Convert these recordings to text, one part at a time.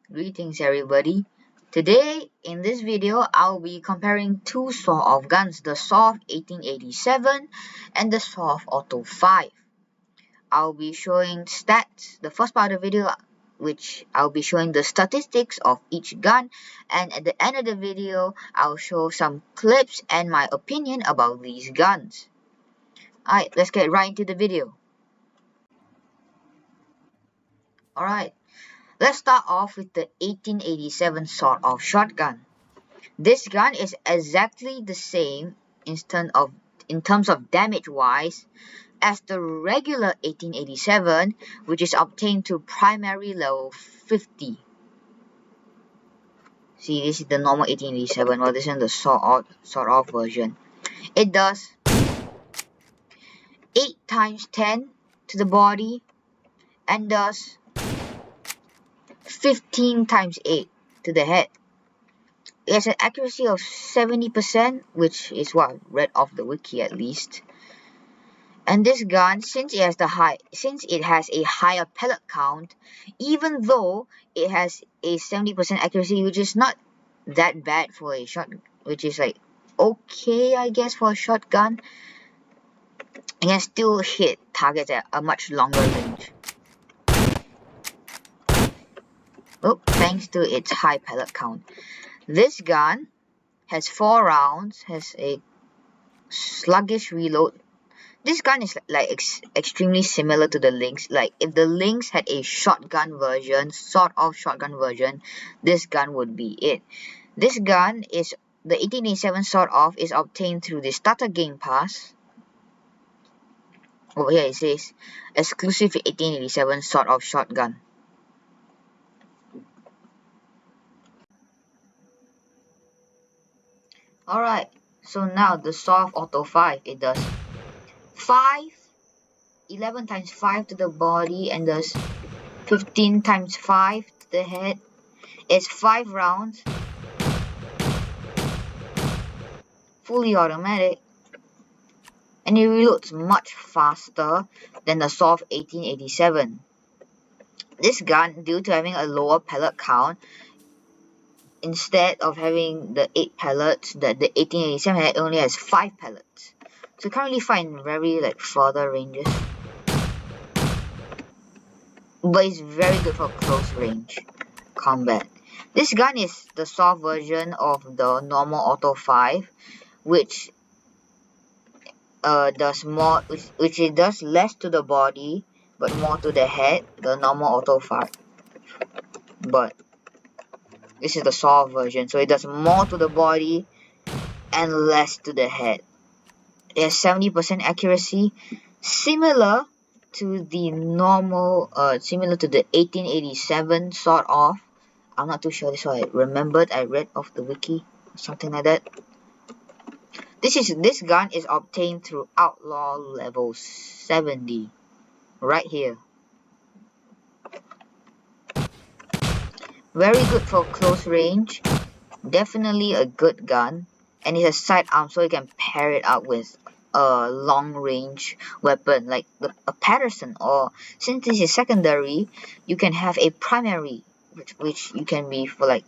Greetings everybody. Today in this video I'll be comparing two sawed-off guns, the SAWF 1887 and the SAWF Auto 5. I'll be showing stats, the first part of the video, which I'll be showing the statistics of each gun, and at the end of the video I'll show some clips and my opinion about these guns. Alright, let's get right into the video. Alright, let's start off with the 1887 sawed-off shotgun. This gun is exactly the same in terms of damage wise as the regular 1887, which is obtained to primary level 50. See, this is the normal 1887, while this is the sawed-off version. It does 8 times 10 to the body and does 15 times 8 to the head. It has an accuracy of 70%, which is what I read off the wiki at least. And this gun, since it has a higher pellet count, even though it has a 70% accuracy, which is not that bad for a shotgun, which is like okay, I guess, for a shotgun, it can still hit targets at a much longer range. Oh, thanks to its high pellet count. This gun has 4 rounds, has a sluggish reload. This gun is like extremely similar to the Lynx. Like if the Lynx had a shotgun version, sawed-off shotgun version, this gun would be it. This gun is the 1887 sawed-off is obtained through the Starter Game Pass. Over here it says exclusive 1887 sawed-off shotgun. Alright, so now the SAWF Auto 5, it does 11 times 5 to the body and does 15 times 5 to the head. It's 5 rounds, fully automatic, and it reloads much faster than the SAWF 1887. This gun, due to having a lower pellet count, instead of having the 8 pellets that the 1887 had, only has 5 pellets. So currently find very further ranges. But it's very good for close range combat. This gun is the soft version of the normal Auto 5, which does more, which it does less to the body but more to the head, the normal Auto 5. But this is the soft version, so it does more to the body and less to the head. It has 70% accuracy, similar to the normal, similar to the 1887 sawed-off. I'm not too sure, this is what I remembered. I read off the wiki, something like that. This gun is obtained through Outlaw level 70, right here. Very good for close range, definitely a good gun, and it has sidearm, so you can pair it up with a long range weapon like a Patterson, or since this is secondary, you can have a primary, which you can be for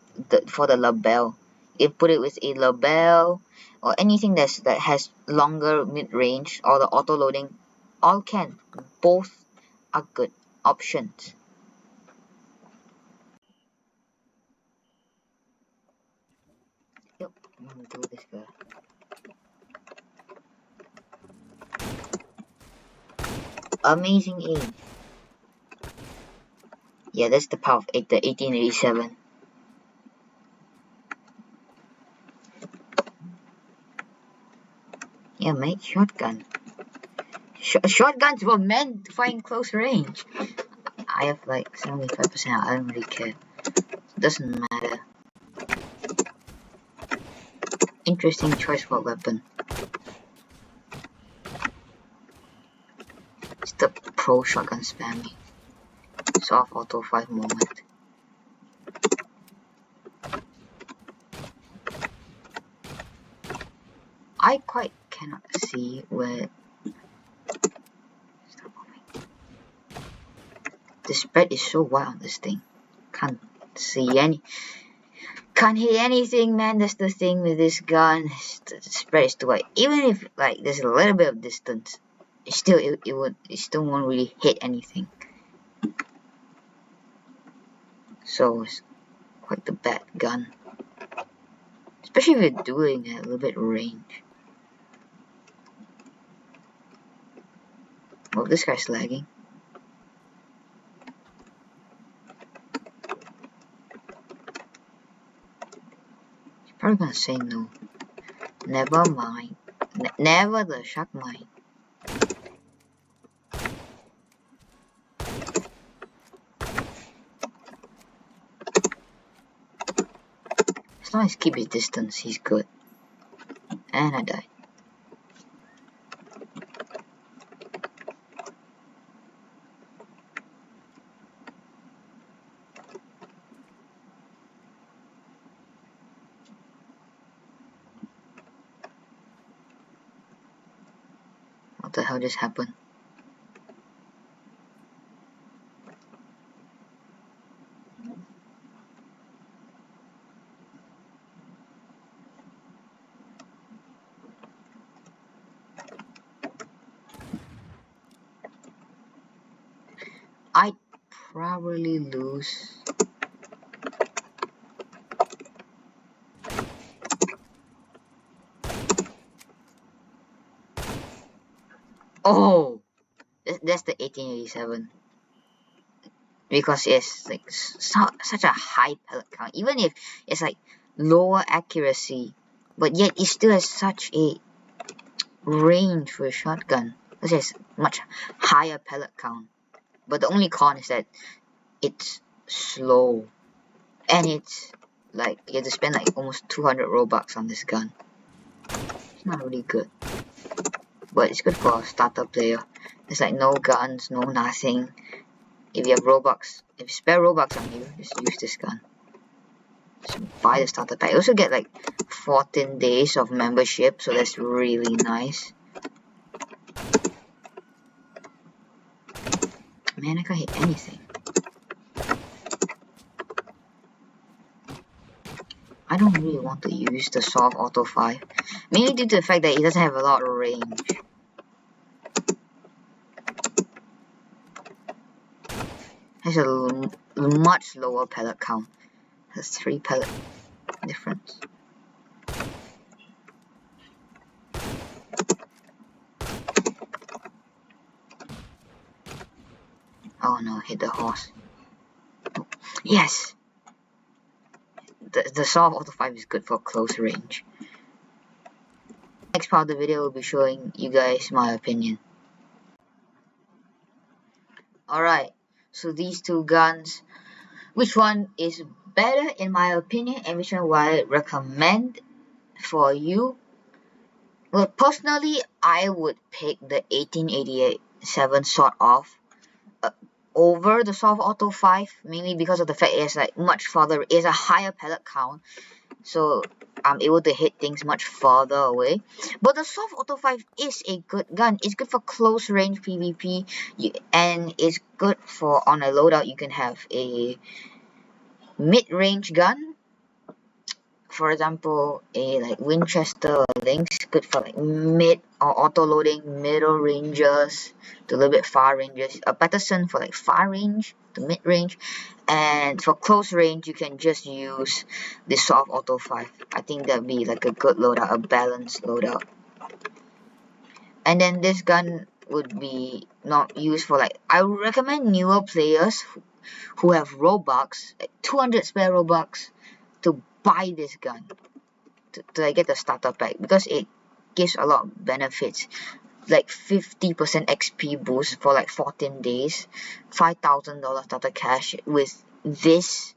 for the Lebel. You can put it with a Lebel or anything that has longer mid range, or the auto loading. All can, both are good options. Yep, let me do this guy. Amazing aim. Yeah, that's the power of the 1887. Yeah, mate, shotgun. Shotguns were meant to find close range. I have like 75%, I don't really care. Doesn't matter. Interesting choice for a weapon. It's the pro shotgun spamming. SAWF Auto 5 moment. I quite cannot see where the spread is so wide on this thing. Can't can't hit anything, man. That's the thing with this gun. The spread is too wide. Even if like there's a little bit of distance, it still won't really hit anything. So it's quite the bad gun, especially if you're doing a little bit range. Oh, this guy's lagging. He's probably gonna say no. Never mind. Never the shark mind. As long as he keeps his distance, he's good. And I died. What the hell just happened? I'd probably lose. Oh, that's the 1887. Because it's like such a high pellet count, even if it's like lower accuracy, but yet it still has such a range for a shotgun. Because it's much higher pellet count. But the only con is that it's slow, and it's like you have to spend like almost 200 Robux on this gun. It's not really good, but it's good for a starter player. There's like no guns, no nothing. If you have Robux, if you spare Robux on you, just use this gun. Just buy the starter pack. You also get like 14 days of membership, so that's really nice. Man, I can't hit anything. I don't really want to use the Soft Auto 5, mainly due to the fact that it doesn't have a lot of range. Has a much lower pellet count. Has 3 pellet difference. Oh no, hit the horse. Yes! The Soft Auto 5 is good for close range. Next part of the video will be showing you guys my opinion. Alright, so these two guns, which one is better in my opinion and which one would I recommend for you? Well, personally, I would pick the 1887 sort of over the Soft Auto 5, mainly because of the fact it's like much farther, it's a higher pellet count, so I'm able to hit things much farther away. But the Soft Auto 5 is a good gun. It's good for close range PvP, and it's good for on a loadout. You can have a mid-range gun, for example, a like Winchester or Lynx, good for like mid or auto loading middle ranges to a little bit far ranges. A Patterson for like far range to mid range, and for close range you can just use the Soft Auto 5. I think that'd be like a good loadout, a balanced loadout. And then this gun would be not used for like, I would recommend newer players who have Robux, like 200 spare Robux, to buy this gun to like, get the starter pack, because it gives a lot of benefits, like 50% XP boost for like 14 days, $5,000 starter cash with this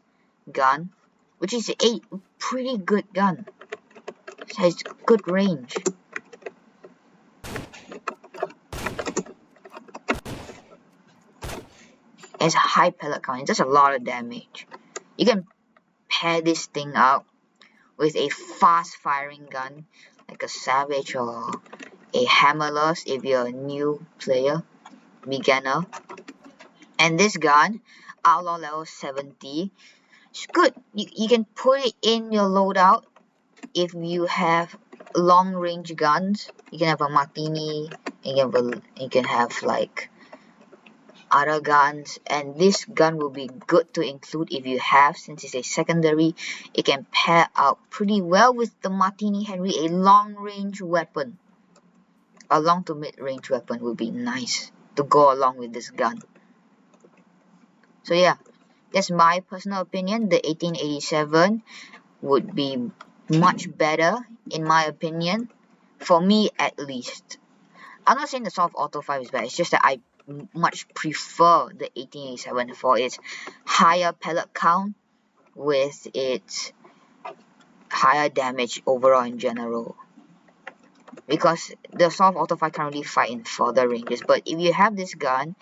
gun, which is a pretty good gun. It has good range. It has a high pellet count. It does a lot of damage. You can pair this thing up with a fast firing gun like a Savage or a Hammerless if you're a new player, beginner. And this gun, Outlaw level 70, It's good. You can put it in your loadout if you have long range guns. You can have a Martini, you can have like other guns, and this gun will be good to include if you have, since it's a secondary. It can pair out pretty well with the Martini Henry, a long range weapon. A long to mid range weapon would be nice to go along with this gun. So yeah, that's my personal opinion. The 1887 would be much better, in my opinion, for me at least. I'm not saying the Assault Auto 5 is bad, it's just that I much prefer the 1887 for its higher pellet count with its higher damage overall in general. Because the Assault Auto 5 can't really fight in further ranges, but if you have this gun,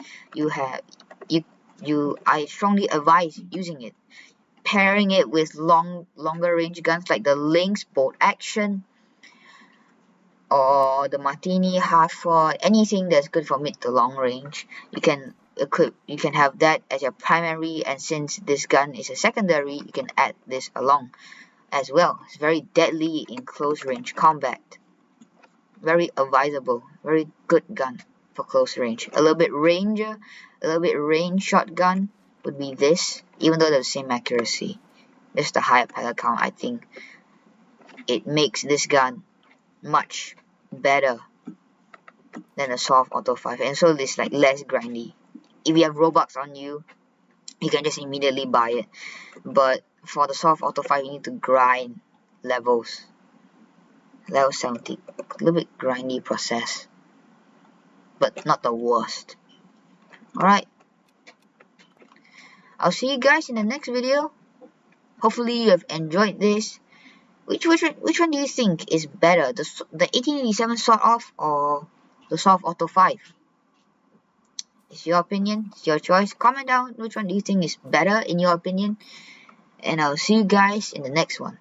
I strongly advise using it. Pairing it with longer range guns like the Lynx bolt action or the Martini Hartford, anything that's good for mid to long range, you can have that as your primary, and since this gun is a secondary, you can add this along as well. It's very deadly in close range combat. Very advisable, very good gun for close range. A little bit range shotgun would be this, even though they're the same accuracy. Just the higher pellet count, I think it makes this gun much better than the Assault Auto 5, and so it's like less grindy. If you have Robux on you, you can just immediately buy it, but for the Assault Auto 5 you need to grind levels. Level 70, a little bit grindy process, but not the worst. Alright, I'll see you guys in the next video. Hopefully you have enjoyed this. Which one do you think is better, the 1887 sort of, or the Assault Auto 5? It's your opinion, it's your choice. Comment down which one do you think is better in your opinion, and I'll see you guys in the next one.